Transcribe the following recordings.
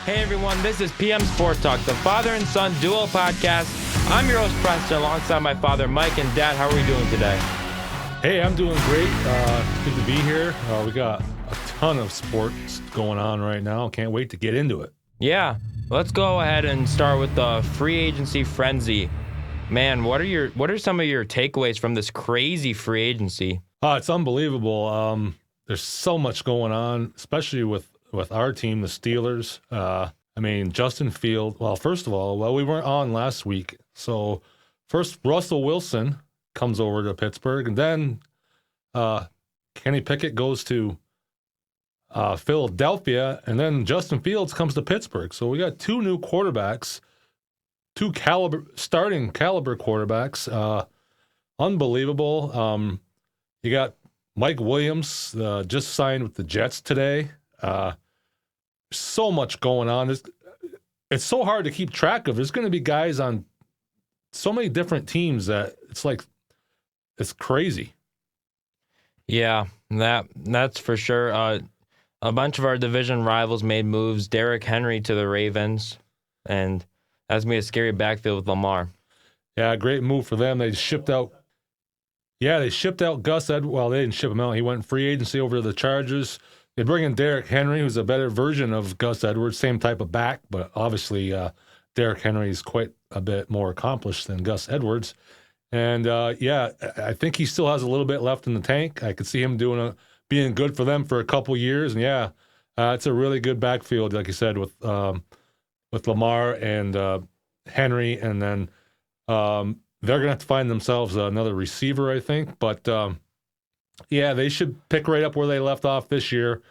Hey everyone, this is PM Sports Talk, the father and son duo podcast. I'm your host Preston, alongside my father Mike, and Dad. How are we doing today? Hey, I'm doing great. Good to be here. We got a ton of sports going on right now. Can't wait to get into it. Yeah, let's go ahead and start with the free agency frenzy. Man, what are some of your takeaways from this crazy free agency? It's unbelievable. There's so much going on, especially with our team, the Steelers. Justin Field. Well, first of all, we weren't on last week. So first, Russell Wilson comes over to Pittsburgh, and then Kenny Pickett goes to Philadelphia, and then Justin Fields comes to Pittsburgh. So we got two new quarterbacks, starting caliber quarterbacks. Unbelievable. You got Mike Williams just signed with the Jets today. So much going on. It's so hard to keep track of. There's going to be guys on so many different teams that it's crazy. Yeah, that's for sure. A bunch of our division rivals made moves. Derrick Henry to the Ravens, and that's going to be a scary backfield with Lamar. Yeah, great move for them. They shipped out Gus Edwards. Well, they didn't ship him out. He went free agency over to the Chargers. They bring in Derrick Henry, who's a better version of Gus Edwards, same type of back, but obviously Derrick Henry is quite a bit more accomplished than Gus Edwards. And I think he still has a little bit left in the tank. I could see him being good for them for a couple years. And it's a really good backfield, like you said, with Lamar and Henry. And then they're going to have to find themselves another receiver, I think. But they should pick right up where they left off this year.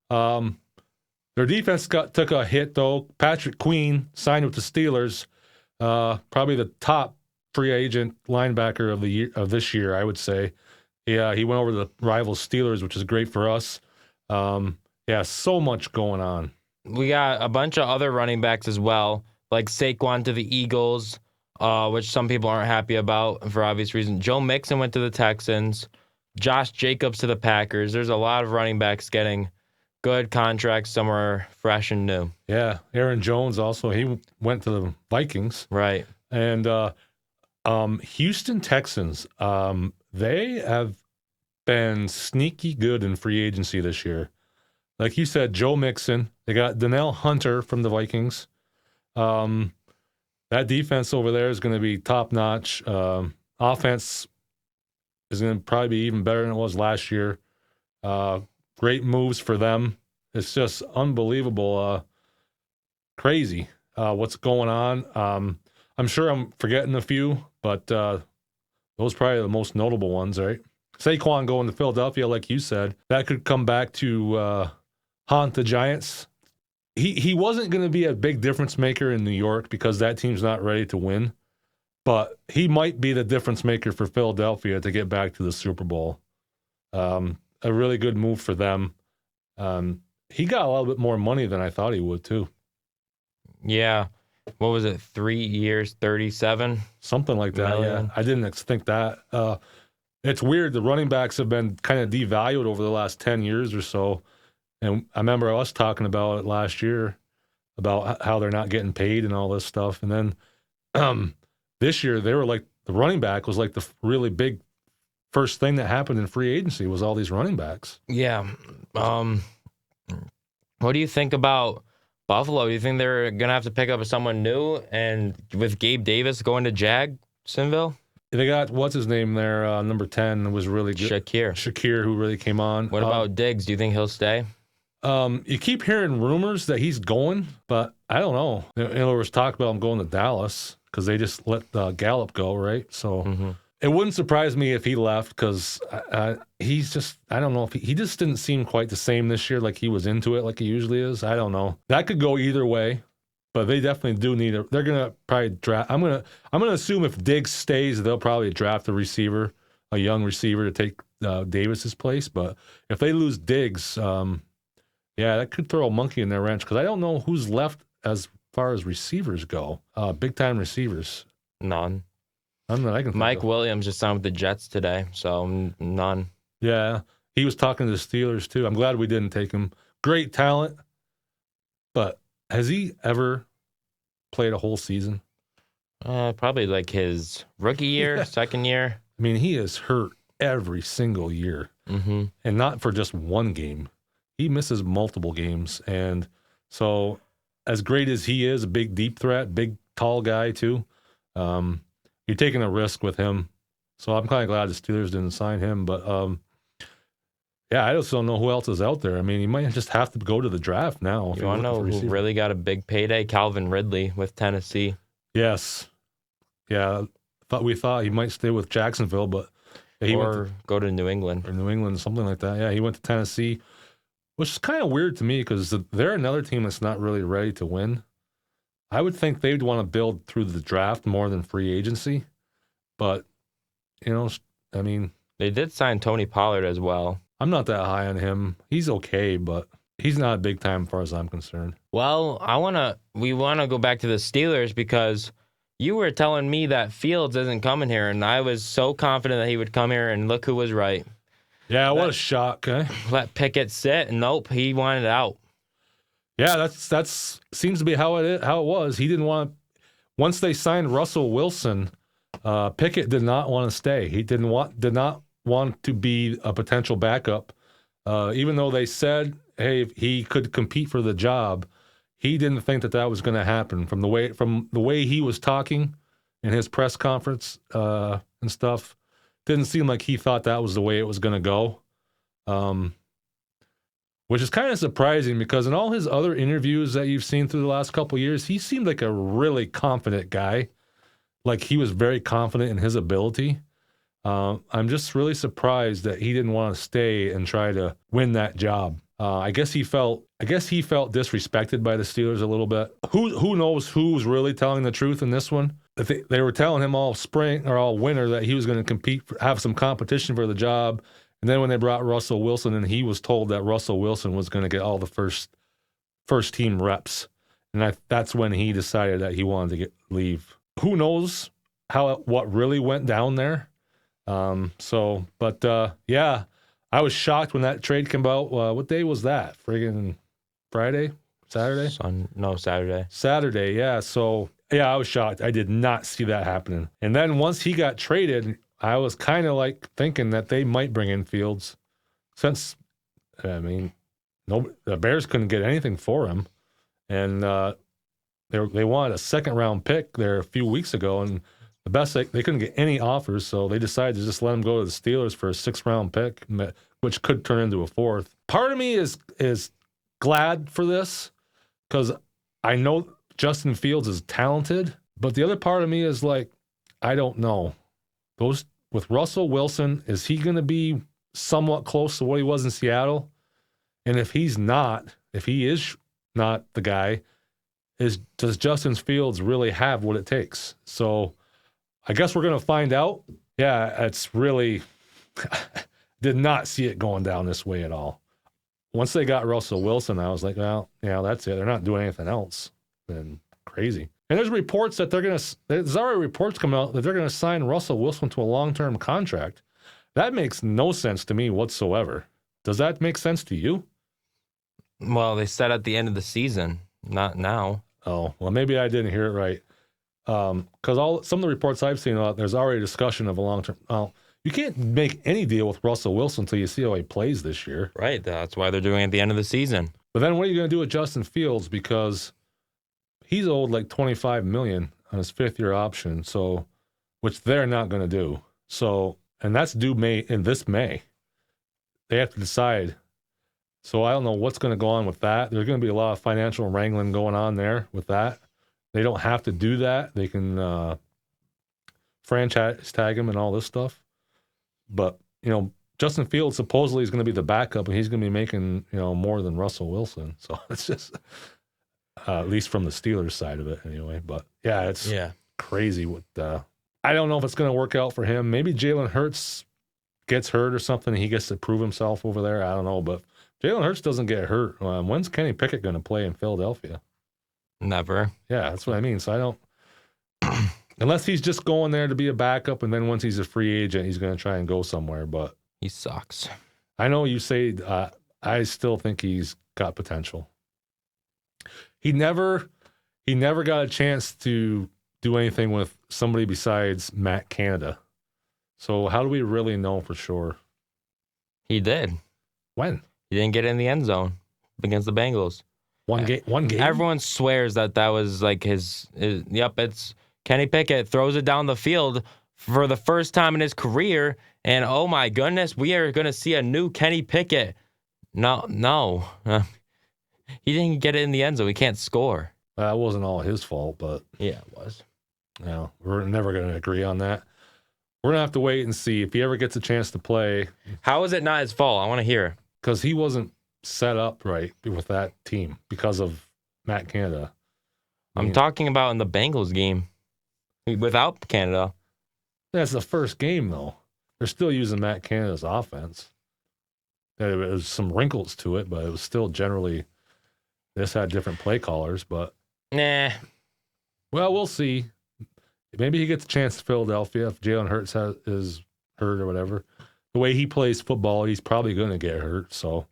Their defense took a hit, though. Patrick Queen signed with the Steelers, probably the top free agent linebacker of this year, I would say. Yeah, he went over to the rival Steelers, which is great for us. So much going on. We got a bunch of other running backs as well, like Saquon to the Eagles, which some people aren't happy about for obvious reasons. Joe Mixon went to the Texans. Josh Jacobs to the Packers. There's a lot of running backs getting good contracts somewhere fresh and new. Yeah, Aaron Jones also, he went to the Vikings. Right. And Houston Texans, they have been sneaky good in free agency this year. Like you said, Joe Mixon. They got Danielle Hunter from the Vikings. That defense over there is going to be top-notch. Offense is going to probably be even better than it was last year. Great moves for them. It's just unbelievable, crazy what's going on. I'm sure I'm forgetting a few, but those are probably the most notable ones, right? Saquon going to Philadelphia, like you said, that could come back to haunt the Giants. He wasn't going to be a big difference maker in New York because that team's not ready to win. But he might be the difference maker for Philadelphia to get back to the Super Bowl. A really good move for them. He got a little bit more money than I thought he would, too. Yeah. What was it, 3 years, 37? Something like that, million. Yeah. I didn't think that. It's weird. The running backs have been kind of devalued over the last 10 years or so. And I remember us talking about it last year, about how they're not getting paid and all this stuff. And then this year, they were like, the running back was like the really big first thing that happened in free agency was all these running backs. Yeah. What do you think about Buffalo? Do you think they're going to have to pick up someone new? And with Gabe Davis going to Jacksonville? They got, what's his name there, number 10 was really good. Shakir, who really came on. What about Diggs? Do you think he'll stay? You keep hearing rumors that he's going, but I don't know. There was talk about him going to Dallas because they just let Gallup go, right? So It wouldn't surprise me if he left because he's just, I don't know, if he just didn't seem quite the same this year, like he was into it like he usually is. I don't know. That could go either way, but they definitely do need they're going to probably draft. I'm going to assume if Diggs stays, they'll probably draft a receiver, a young receiver to take Davis's place. But if they lose Diggs, that could throw a monkey in their wrench because I don't know who's left as far as receivers go, big-time receivers. None. None that I can think Mike of. Williams just signed with the Jets today, so none. Yeah, he was talking to the Steelers, too. I'm glad we didn't take him. Great talent, but Has he ever played a whole season? Probably like his rookie year, Yeah. second year. I mean, he is hurt every single year, Mm-hmm. and not for just one game. He misses multiple games, and so as great as he is, a big deep threat, big tall guy too, you're taking a risk with him. So I'm kind of glad the Steelers didn't sign him. But yeah, I just don't know who else is out there. I mean, you might just have to go to the draft now. You want to know who really got a big payday? Calvin Ridley with Tennessee. Yes. Yeah. We thought he might stay with Jacksonville, but he go to New England. Or New England, something like that. Yeah, he went to Tennessee, which is kind of weird to me because they're another team that's not really ready to win. I would think they'd want to build through the draft more than free agency. But, I mean, they did sign Tony Pollard as well. I'm not that high on him. He's okay, but he's not big time as far as I'm concerned. Well, we want to go back to the Steelers because you were telling me that Fields isn't coming here, and I was so confident that he would come here, and look who was right. Yeah, what a shock, eh? Let Pickett sit, and nope, he wanted out. Yeah, that's seems to be how it was. He didn't want. Once they signed Russell Wilson, Pickett did not want to stay. He did not want to be a potential backup, even though they said, hey, if he could compete for the job. He didn't think that was going to happen from the way he was talking in his press conference and stuff. Didn't seem like he thought that was the way it was going to go, which is kind of surprising because in all his other interviews that you've seen through the last couple of years, he seemed like a really confident guy. Like he was very confident in his ability. I'm just really surprised that he didn't want to stay and try to win that job. I guess he felt disrespected by the Steelers a little bit. Who knows who's really telling the truth in this one? They were telling him all spring or all winter that he was going to compete, have some competition for the job. And then when they brought Russell Wilson in, he was told that Russell Wilson was going to get all the first team reps. And that's when he decided that he wanted to leave. Who knows what really went down there? Yeah. I was shocked when that trade came out. What day was that? Friggin' Friday? Saturday? Saturday. Saturday, yeah. So, yeah, I was shocked. I did not see that happening. And then once he got traded, I was kind of like thinking that they might bring in Fields since, the Bears couldn't get anything for him. And they wanted a second-round pick there a few weeks ago, and the best they couldn't get any offers, so they decided to just let him go to the Steelers for a 6th-round pick, which could turn into a 4th. Part of me is glad for this because I know Justin Fields is talented, but the other part of me is like, I don't know. With Russell Wilson, is he going to be somewhat close to what he was in Seattle? And if he is not the guy, does Justin Fields really have what it takes? So I guess we're going to find out. Yeah, it's really did not see it going down this way at all. Once they got Russell Wilson, I was like, well, yeah, that's it. They're not doing anything else. Then crazy. And there's reports that there's already reports coming out that they're going to sign Russell Wilson to a long-term contract. That makes no sense to me whatsoever. Does that make sense to you? Well, they said at the end of the season, not now. Oh, well, maybe I didn't hear it right. Because some of the reports I've seen, there's already discussion of a long-term. Well, you can't make any deal with Russell Wilson until you see how he plays this year. Right. That's why they're doing it at the end of the season. But then what are you going to do with Justin Fields? Because he's owed like $25 million on his 5th-year option, so which they're not going to do. So, and that's due this May. They have to decide. So I don't know what's going to go on with that. There's going to be a lot of financial wrangling going on there with that. They don't have to do that. They can franchise tag him and all this stuff. But, Justin Fields supposedly is going to be the backup, and he's going to be making, more than Russell Wilson. So it's just, at least from the Steelers side of it anyway. But, yeah, it's crazy. I don't know if it's going to work out for him. Maybe Jalen Hurts gets hurt or something, and he gets to prove himself over there. I don't know. But Jalen Hurts doesn't get hurt. When's Kenny Pickett going to play in Philadelphia? Never. Yeah, that's what I mean. So I don't, unless he's just going there to be a backup, and then once he's a free agent, he's going to try and go somewhere. But he sucks. I know you say, I still think he's got potential. he never got a chance to do anything with somebody besides Matt Canada. So how do we really know for sure? He did. When? He didn't get in the end zone against the Bengals. One game? Everyone swears that was like his. Yep, it's Kenny Pickett throws it down the field for the first time in his career, and oh my goodness, we are going to see a new Kenny Pickett. No. He didn't get it in the end zone. He can't score. That wasn't all his fault, but... Yeah, it was. No, we're never going to agree on that. We're going to have to wait and see if he ever gets a chance to play. How is it not his fault? I want to hear. Because he wasn't set up right with that team because of Matt Canada. I'm talking about in the Bengals game without Canada. That's the first game, though. They're still using Matt Canada's offense. There was some wrinkles to it, but it was still generally... This had different play callers, but... Nah. Well, we'll see. Maybe he gets a chance to Philadelphia if Jalen Hurts is hurt or whatever. The way he plays football, he's probably going to get hurt. So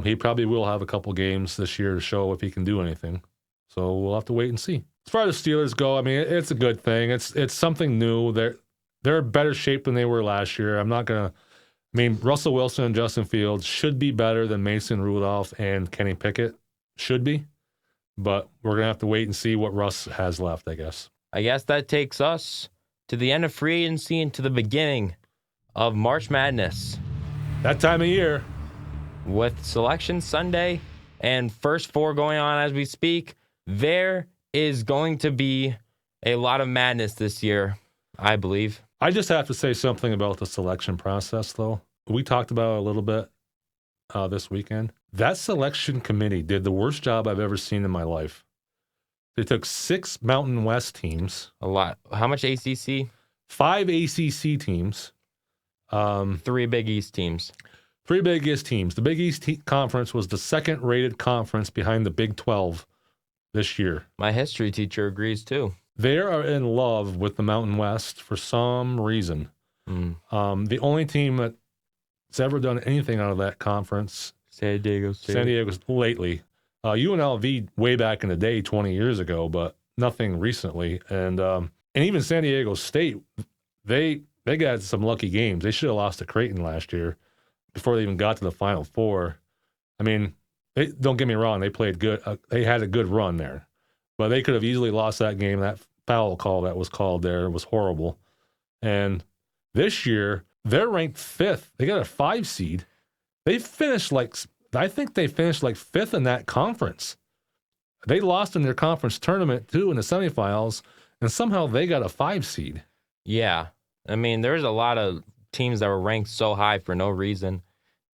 he probably will have a couple games this year to show if he can do anything. So we'll have to wait and see. As far as the Steelers go, I mean, it's a good thing. It's something new. They're in better shape than they were last year. Russell Wilson and Justin Fields should be better than Mason Rudolph and Kenny Pickett. Should be. But we're going to have to wait and see what Russ has left, I guess. I guess that takes us to the end of free agency and to the beginning of March Madness. That time of year. With Selection Sunday and first four going on as we speak, there is going to be a lot of madness this year, I believe. I just have to say something about the selection process, though. We talked about it a little bit this weekend. That selection committee did the worst job I've ever seen in my life. They took 6 Mountain West teams. A lot. How much ACC? 5 ACC teams. 3 Big East teams. 3 Big East teams. The Big East Conference was the second-rated conference behind the Big 12 this year. My history teacher agrees, too. They are in love with the Mountain West for some reason. The only team that's ever done anything out of that conference... San Diego lately. UNLV way back in the day, 20 years ago, but nothing recently. And even San Diego State, they got some lucky games. They should have lost to Creighton last year before they even got to the Final Four. I mean, don't get me wrong, they played good. They had a good run there, but they could have easily lost that game. That foul call that was called there was horrible. And this year, they're ranked 5th. They got a 5 seed. They finished I think they finished 5th in that conference. They lost in their conference tournament, too, in the semifinals, and somehow they got a 5 seed. Yeah. I mean, there's a lot of teams that were ranked so high for no reason,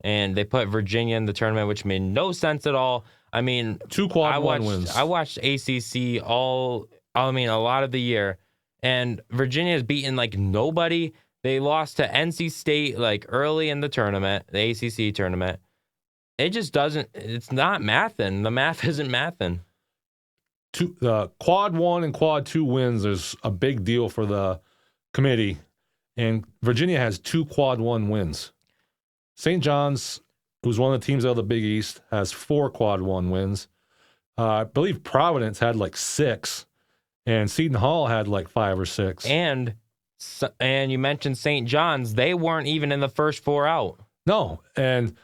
and they put Virginia in the tournament, which made no sense at all. I mean, 2 quad one wins. I watched ACC a lot of the year, and Virginia has beaten nobody. They lost to NC State early in the tournament, the ACC tournament. It just doesn't. It's not mathing. The math isn't mathing. Quad 1 and quad 2 wins is a big deal for the committee, and Virginia has 2 quad 1 wins. St. John's, who's one of the teams out of the Big East, has 4 quad 1 wins. I believe Providence had 6, and Seton Hall had 5 or 6. And you mentioned St. John's. They weren't even in the first 4 out. No, and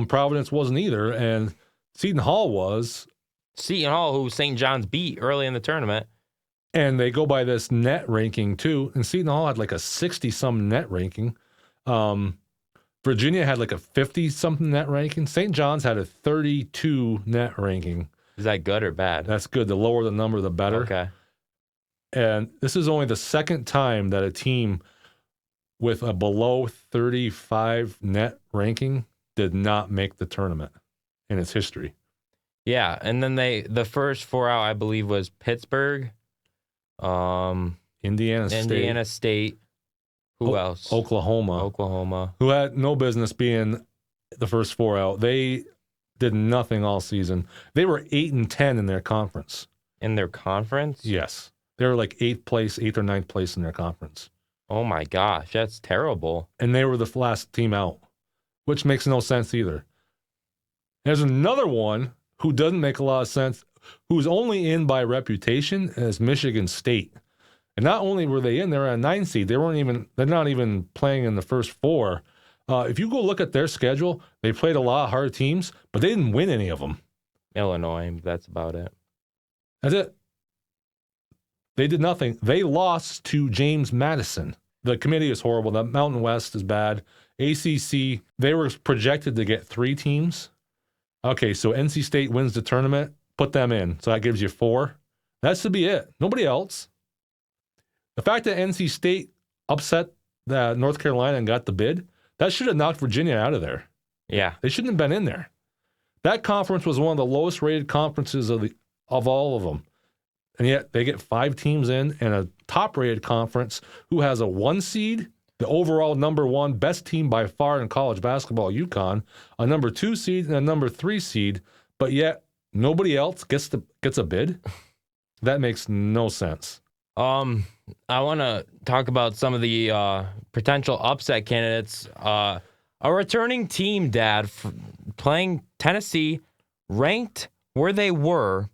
Providence wasn't either, and Seton Hall was. Seton Hall, who St. John's beat early in the tournament. And they go by this net ranking, too, and Seton Hall had a 60-some net ranking. Virginia had a 50-something net ranking. St. John's had a 32 net ranking. Is that good or bad? That's good. The lower the number, the better. Okay. And this is only the second time that a team with a below 35 net ranking did not make the tournament in its history. Yeah, and then the first 4 out, I believe, was Pittsburgh, Indiana State. Who else? Oklahoma, who had no business being the first 4 out. They did nothing all season. They were 8-10 in their conference. In their conference? Yes. They were 8th or 9th place in their conference. Oh my gosh, that's terrible. And they were the last team out, which makes no sense either. There's another one who doesn't make a lot of sense, who's only in by reputation, is Michigan State. And not only were they in, they were a 9 seed. They're not even playing in the first 4. If you go look at their schedule, they played a lot of hard teams, but they didn't win any of them. Illinois, that's about it. That's it. They did nothing. They lost to James Madison. The committee is horrible. The Mountain West is bad. ACC, they were projected to get 3 teams. Okay, so NC State wins the tournament, put them in. So that gives you 4. That should be it. Nobody else. The fact that NC State upset North Carolina and got the bid, that should have knocked Virginia out of there. Yeah. They shouldn't have been in there. That conference was one of the lowest rated conferences of all of them. And yet they get 5 teams in and a top rated conference who has a 1 seed, the overall number 1 best team by far in college basketball, UConn, a number 2 seed and a number 3 seed, but yet nobody else gets a bid. That makes no sense. I want to talk about some of the potential upset candidates. A returning team, Dad, playing Tennessee, ranked where they were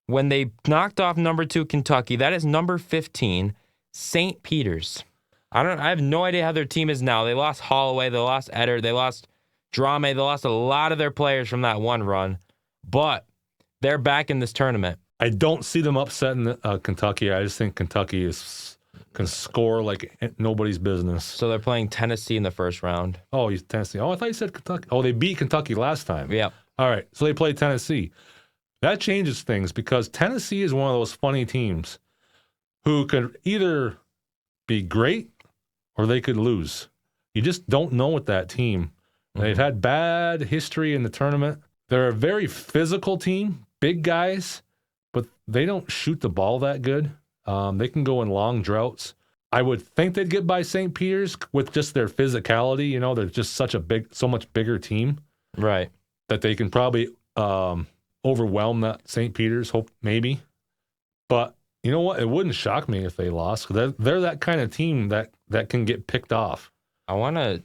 when they knocked off number 2 Kentucky. That is number 15, St. Peter's. I have no idea how their team is now. They lost Holloway, they lost Eder, they lost Drame, they lost a lot of their players from that one run, but they're back in this tournament. I don't see them upsetting Kentucky. I just think Kentucky can score like nobody's business. So they're playing Tennessee in the first round. Oh, Tennessee. Oh, I thought you said Kentucky. Oh, they beat Kentucky last time. Yeah. All right, so they play Tennessee. That changes things because Tennessee is one of those funny teams who could either be great or they could lose. You just don't know with that team. They've had bad history in the tournament. They're a very physical team, big guys, but they don't shoot the ball that good. They can go in long droughts. I would think they'd get by St. Peter's with just their physicality. You know, they're just so much bigger team. Right. That they can probably overwhelm that St. Peter's, maybe. But you know what? It wouldn't shock me if they lost. They're that kind of team that can get picked off. I want to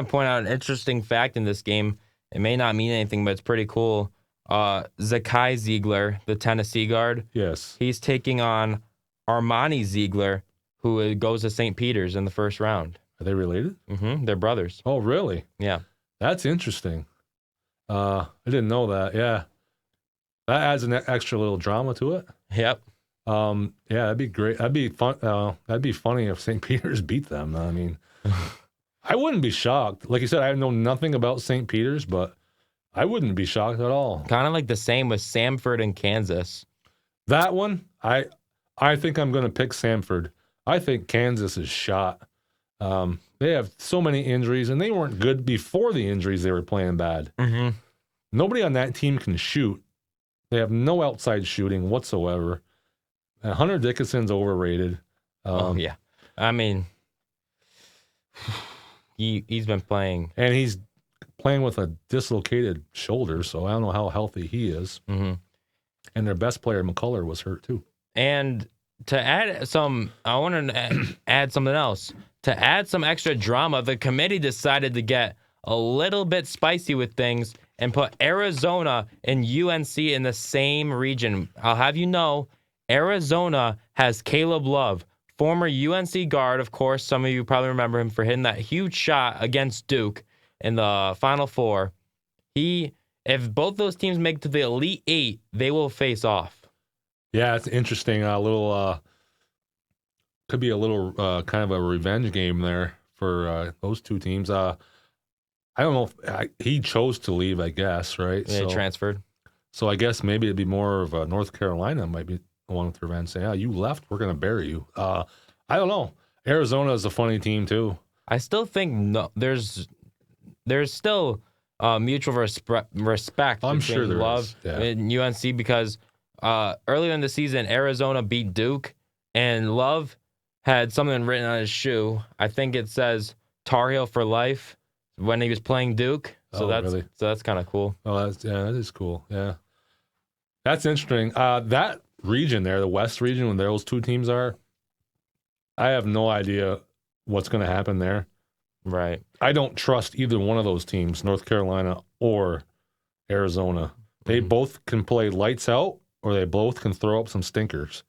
point out an interesting fact in this game. It may not mean anything, but it's pretty cool. Zakai Ziegler, the Tennessee guard. Yes. He's taking on Armani Ziegler, who goes to St. Peter's in the first round. Are they related? Mm-hmm. They're brothers. Oh, really? Yeah. That's interesting. I didn't know that. Yeah. That adds an extra little drama to it. Yep. Yeah, that'd be great. That'd be fun. That'd be funny if St. Peter's beat them. I mean, I wouldn't be shocked. Like you said, I know nothing about St. Peter's, but I wouldn't be shocked at all. Kind of like the same with Samford and Kansas. That one, I think I'm going to pick Samford. I think Kansas is shot. They have so many injuries, and they weren't good before the injuries. They were playing bad. Mm-hmm. Nobody on that team can shoot. They have no outside shooting whatsoever. Hunter Dickinson's overrated. Yeah. I mean, he's been playing. And he's playing with a dislocated shoulder, so I don't know how healthy he is. Mm-hmm. And their best player, McCullough, was hurt too. And to add I want to add something else. To add some extra drama, the committee decided to get a little bit spicy with things and put Arizona and UNC in the same region. I'll have you know, Arizona has Caleb Love, former UNC guard. Of course, some of you probably remember him for hitting that huge shot against Duke in the Final Four. If both those teams make it to the Elite Eight, they will face off. Yeah, it's interesting. Could be a little kind of a revenge game there for those two teams. I don't know if he chose to leave, I guess, right? Yeah, transferred. So I guess maybe it'd be more of North Carolina might be the one with revenge saying, you left, we're going to bury you. I don't know. Arizona is a funny team too. I still think there's still mutual respect I'm between sure there Love and UNC because earlier in the season, Arizona beat Duke, and Love had something written on his shoe. I think it says Tar Heel for life when he was playing Duke. So that's kind of cool. Oh, that is cool. Yeah, that's interesting. That region there, the West region, when those two teams are, I have no idea what's going to happen there. Right. I don't trust either one of those teams, North Carolina or Arizona. They both can play lights out, or they both can throw up some stinkers.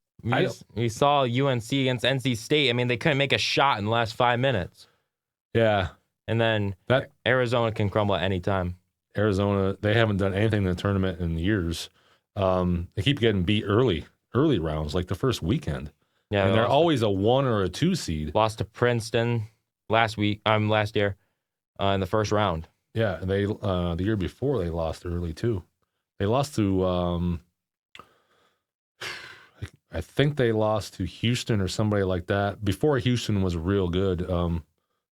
We saw UNC against NC State. I mean, they couldn't make a shot in the last 5 minutes. Yeah. And then Arizona can crumble at any time. Arizona, they haven't done anything in the tournament in years. They keep getting beat early rounds, like the first weekend. Yeah, and they're always a 1 or a 2 seed. Lost to Princeton last year in the first round. Yeah, and they the year before they lost early too. They lost to I think they lost to Houston or somebody like that. Before Houston was real good, a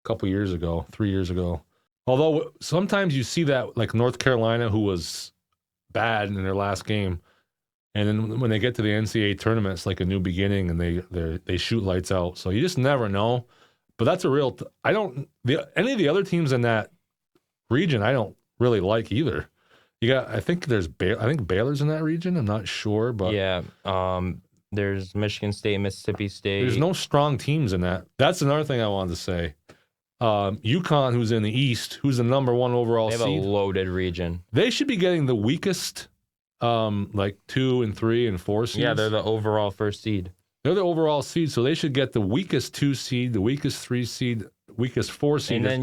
couple years ago, 3 years ago. Although sometimes you see that, like North Carolina, who was bad in their last game, and then when they get to the NCAA tournament, it's like a new beginning, and they shoot lights out. So you just never know. But that's a real. Any of the other teams in that region, I don't really like either. I think Baylor's in that region. I'm not sure, but yeah. There's Michigan State, Mississippi State. There's no strong teams in that. That's another thing I wanted to say. UConn, who's in the East, who's the number 1 overall seed. They have a loaded region. They should be getting the weakest, like 2 and 3 and 4 seeds. Yeah, they're the overall first seed. They're the overall seed, so they should get the weakest 2 seed, the weakest 3 seed, weakest 4 seed. And then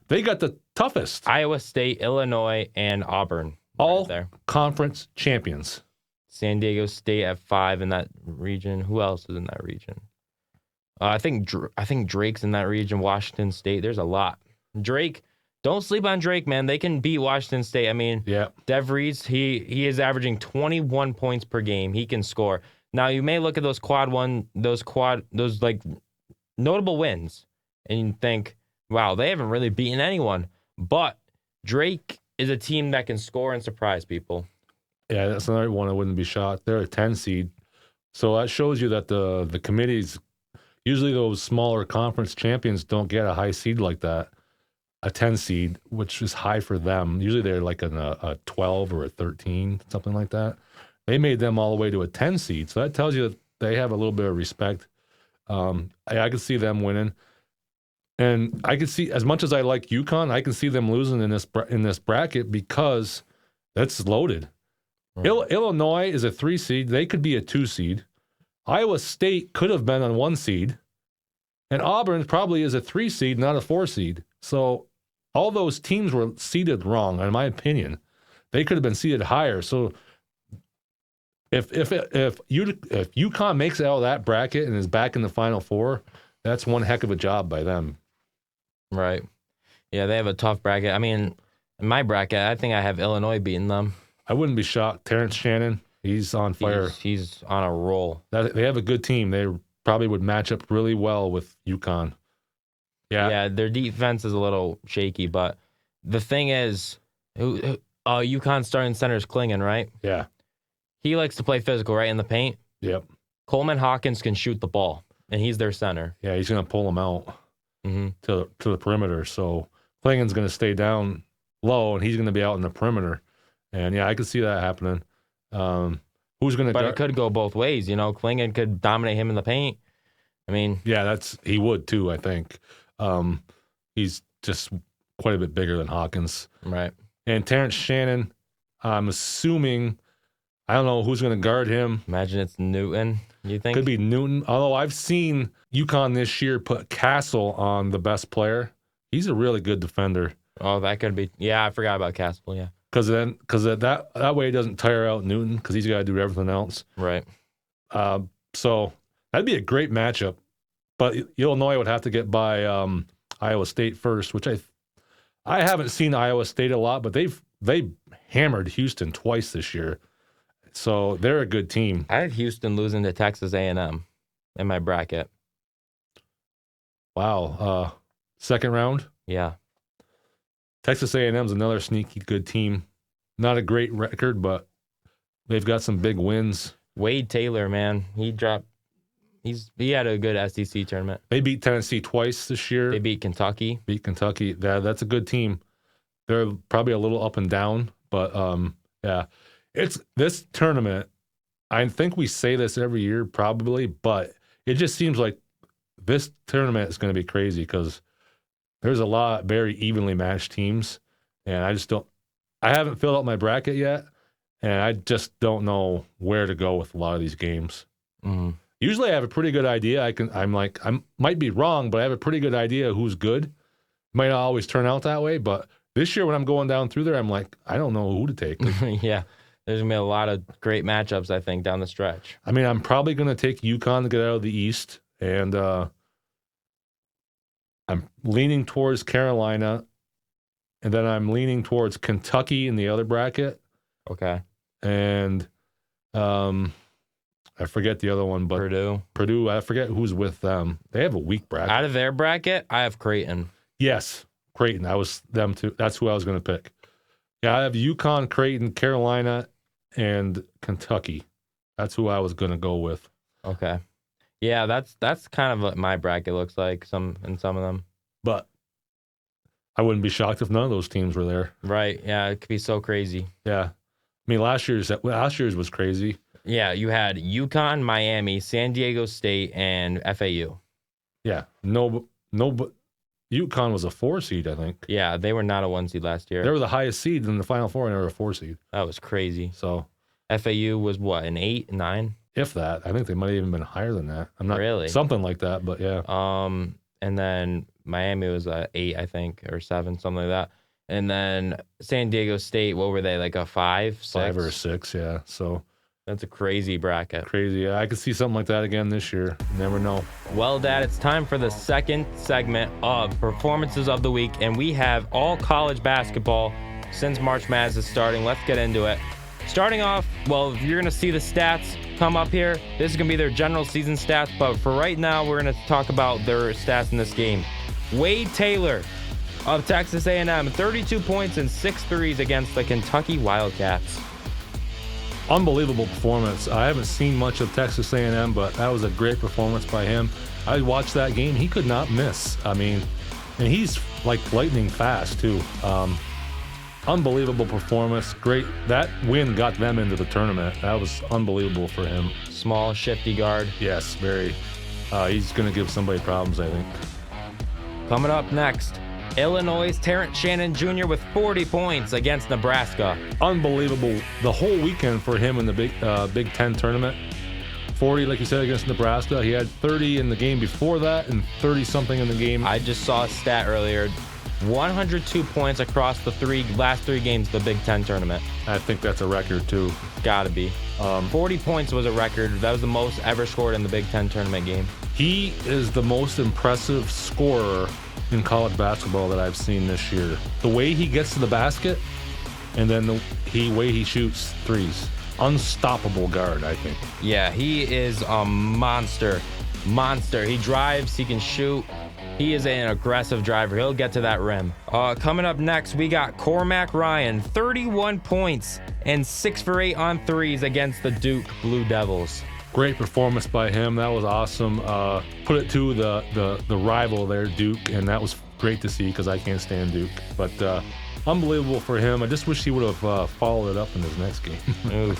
they got the toughest. Iowa State, Illinois, and Auburn. All there. Conference champions. San Diego State at 5 in that region. Who else is in that region? I think Drake's in that region. Washington State. There's a lot. Drake. Don't sleep on Drake, man. They can beat Washington State. I mean, yeah. DeVries, he is averaging 21 points per game. He can score. Now you may look at those like notable wins, and you think, wow, they haven't really beaten anyone. But Drake is a team that can score and surprise people. Yeah, that's another one I wouldn't be shocked. They're a 10 seed. So that shows you that the committees, usually those smaller conference champions don't get a high seed like that, a 10 seed, which is high for them. Usually they're like a 12 or a 13, something like that. They made them all the way to a 10 seed. So that tells you that they have a little bit of respect. I could see them winning. And I could see, as much as I like UConn, I can see them losing in this bracket because that's loaded. Right. Illinois is a 3 seed. They could be a 2 seed. Iowa State could have been on 1 seed. And Auburn probably is a 3 seed, not a 4 seed. So all those teams were seeded wrong, in my opinion. They could have been seeded higher. So if UConn makes it out of that bracket and is back in the Final Four, that's one heck of a job by them. Right. Yeah, they have a tough bracket. I mean, in my bracket, I think I have Illinois beating them. I wouldn't be shocked. Terrence Shannon, he's on fire. He's on a roll. They have a good team. They probably would match up really well with UConn. Yeah, their defense is a little shaky, but the thing is, UConn's starting center is Klingon, right? Yeah. He likes to play physical, right, in the paint? Yep. Coleman Hawkins can shoot the ball, and he's their center. Yeah, he's going to pull them out to the perimeter. So Klingon's going to stay down low, and he's going to be out in the perimeter. And, yeah, I could see that happening. Who's going to... But it could go both ways, you know? Klingon could dominate him in the paint. I mean... Yeah, he would, too, I think. He's just quite a bit bigger than Hawkins. Right. And Terrence Shannon, I'm assuming... I don't know who's going to guard him. Imagine it's Newton, you think? Could be Newton. Although I've seen UConn this year put Castle on the best player. He's a really good defender. Oh, that could be... Yeah, I forgot about Castle, yeah. Because that way it doesn't tire out Newton because he's got to do everything else. Right. So that'd be a great matchup. But Illinois would have to get by Iowa State first, which I haven't seen Iowa State a lot, but they hammered Houston twice this year. So they're a good team. I had Houston losing to Texas A&M in my bracket. Wow. Second round? Yeah. Texas A&M's another sneaky good team. Not a great record, but they've got some big wins. Wade Taylor, man, he had a good SEC tournament. They beat Tennessee twice this year. They beat Kentucky. That's a good team. They're probably a little up and down, but yeah. It's this tournament. I think we say this every year probably, but it just seems like this tournament is going to be crazy because there's a lot of very evenly matched teams, and I haven't filled out my bracket yet, and I just don't know where to go with a lot of these games. Mm-hmm. Usually I have a pretty good idea. I might be wrong, but I have a pretty good idea who's good. Might not always turn out that way, but this year when I'm going down through there, I'm like, I don't know who to take. Yeah, there's going to be a lot of great matchups, I think, down the stretch. I mean, I'm probably going to take UConn to get out of the East, and I'm leaning towards Carolina, and then I'm leaning towards Kentucky in the other bracket. Okay. And I forget the other one, but Purdue, I forget who's with them. They have a weak bracket. Out of their bracket, I have Creighton. Yes, Creighton. I was them too. That's who I was going to pick. Yeah, I have UConn, Creighton, Carolina, and Kentucky. That's who I was going to go with. Okay. Yeah, that's kind of what my bracket looks like some of them. But I wouldn't be shocked if none of those teams were there. Right. Yeah, it could be so crazy. Yeah. I mean, last year's was crazy. Yeah, you had UConn, Miami, San Diego State, and FAU. Yeah. No, but UConn was a 4 seed, I think. Yeah, they were not a 1 seed last year. They were the highest seed in the Final Four, and they were a 4 seed. That was crazy. So FAU was what, an 8, 9? If that. I think they might have even been higher than that. I'm not really something like that, but yeah. And then Miami was a 8, I think, or 7, something like that. And then San Diego State, what were they, like a 5, 6? 5 or 6, yeah. So that's a crazy bracket. Crazy. Yeah, I could see something like that again this year. You never know. Well, Dad, it's time for the second segment of Performances of the Week, and we have all college basketball since March Madness is starting. Let's get into it. Starting off, well, you're going to see the stats come up here. This is going to be their general season stats, but for right now, we're going to talk about their stats in this game. Wade Taylor of Texas A&M, 32 points and 6 threes against the Kentucky Wildcats. Unbelievable performance. I haven't seen much of Texas A&M, but that was a great performance by him. I watched that game. He could not miss. I mean, and he's like lightning fast, too. Unbelievable performance. Great. That win got them into the tournament. That was unbelievable for him. Small, shifty guard. Yes, very. He's going to give somebody problems, I think. Coming up next, Illinois' Terrence Shannon Jr. with 40 points against Nebraska. Unbelievable. The whole weekend for him in the Big Ten tournament. 40, like you said, against Nebraska. He had 30 in the game before that and 30-something in the game. I just saw a stat earlier. 102 points across the last three games of the Big Ten tournament. I think that's a record, too. Gotta be. 40 points was a record. That was the most ever scored in the Big Ten tournament game. He is the most impressive scorer in college basketball that I've seen this year. The way he gets to the basket and then the way he shoots threes. Unstoppable guard, I think. Yeah, he is a monster. He drives, he can shoot. He is an aggressive driver. He'll get to that rim. Coming up next, we got Cormac Ryan, 31 points and 6 for 8 on threes against the Duke Blue Devils. Great performance by him. That was awesome. Put it to the rival there, Duke, and that was great to see because I can't stand Duke. But unbelievable for him. I just wish he would have followed it up in his next game.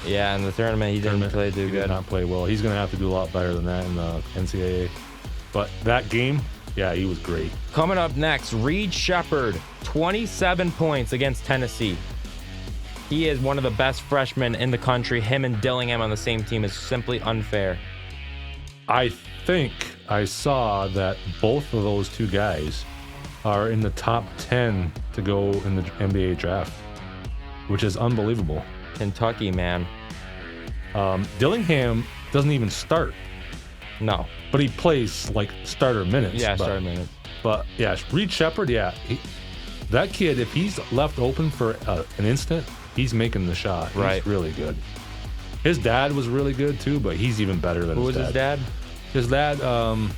Yeah, in the tournament, he didn't play too good. He did not play well. He's going to have to do a lot better than that in the NCAA. But that game, yeah, he was great. Coming up next, Reed Shepherd, 27 points against Tennessee. He is one of the best freshmen in the country. Him and Dillingham on the same team is simply unfair. I think I saw that both of those two guys are in the top 10 to go in the NBA draft, which is unbelievable. Kentucky, man. Dillingham doesn't even start. No. But he plays like starter minutes. Yeah, starter minutes. But yeah, Reed Shepherd, yeah. That kid, if he's left open for an instant, he's making the shot. Right. He's really good. His dad was really good too, but he's even better than his dad. Who was his dad? His dad,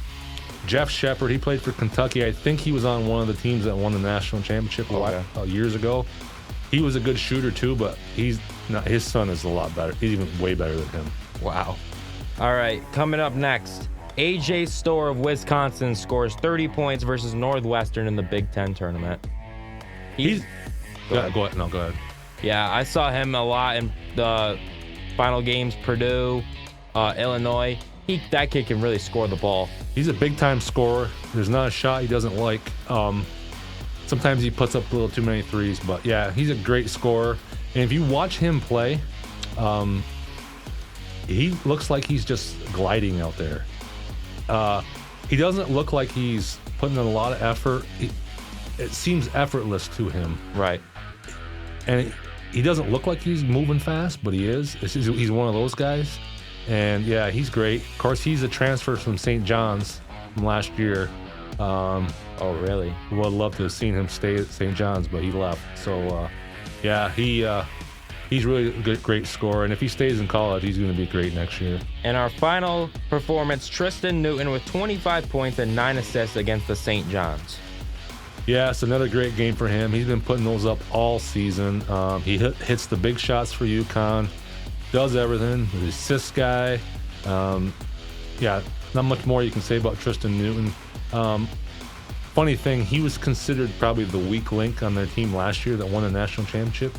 Jeff Shepherd. He played for Kentucky. I think he was on one of the teams that won the national championship years ago. He was a good shooter too, but his son is a lot better. He's even way better than him. Wow. All right, coming up next, AJ Storr of Wisconsin scores 30 points versus Northwestern in the Big Ten tournament. Go ahead. No, go ahead. Yeah, I saw him a lot in the final games, Purdue, Illinois. That kid can really score the ball. He's a big-time scorer. There's not a shot he doesn't like. Sometimes he puts up a little too many threes, but yeah, he's a great scorer. And if you watch him play, he looks like he's just gliding out there. He doesn't look like he's putting in a lot of effort. It seems effortless to him. Right. And he doesn't look like he's moving fast, but he is. He's one of those guys. And yeah, he's great. Of course, he's a transfer from St. John's from last year. Oh, really? Would love to have seen him stay at St. John's, but he left. So, yeah, he's really a great scorer. And if he stays in college, he's going to be great next year. And our final performance, Tristan Newton with 25 points and 9 assists against the St. John's. Yeah, it's another great game for him. He's been putting those up all season. He hits the big shots for UConn, does everything. He's an assist guy. Yeah, not much more you can say about Tristan Newton. Funny thing, he was considered probably the weak link on their team last year that won a national championship.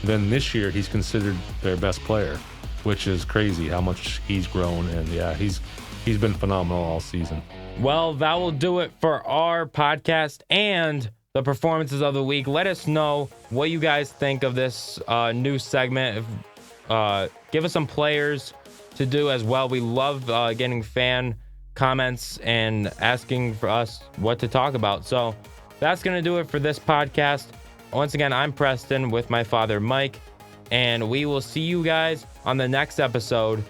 Then this year, he's considered their best player, which is crazy how much he's grown. And yeah, he's been phenomenal all season. Well, that will do it for our podcast and the performances of the week. Let us know what you guys think of this new segment. Give us some players to do as well. We love getting fan comments and asking for us what to talk about. So that's going to do it for this podcast. Once again, I'm Preston with my father, Mike, and we will see you guys on the next episode.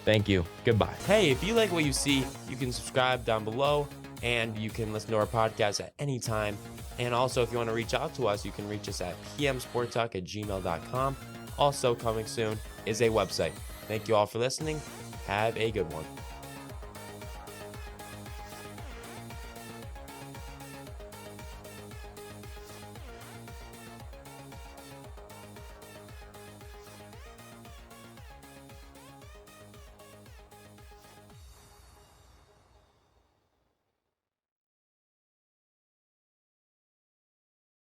Thank you. Goodbye. Hey, if you like what you see, you can subscribe down below, and you can listen to our podcast at any time. And also, if you want to reach out to us, you can reach us at pmsporttalk@gmail.com. Also coming soon is a website. Thank you all for listening. Have a good one.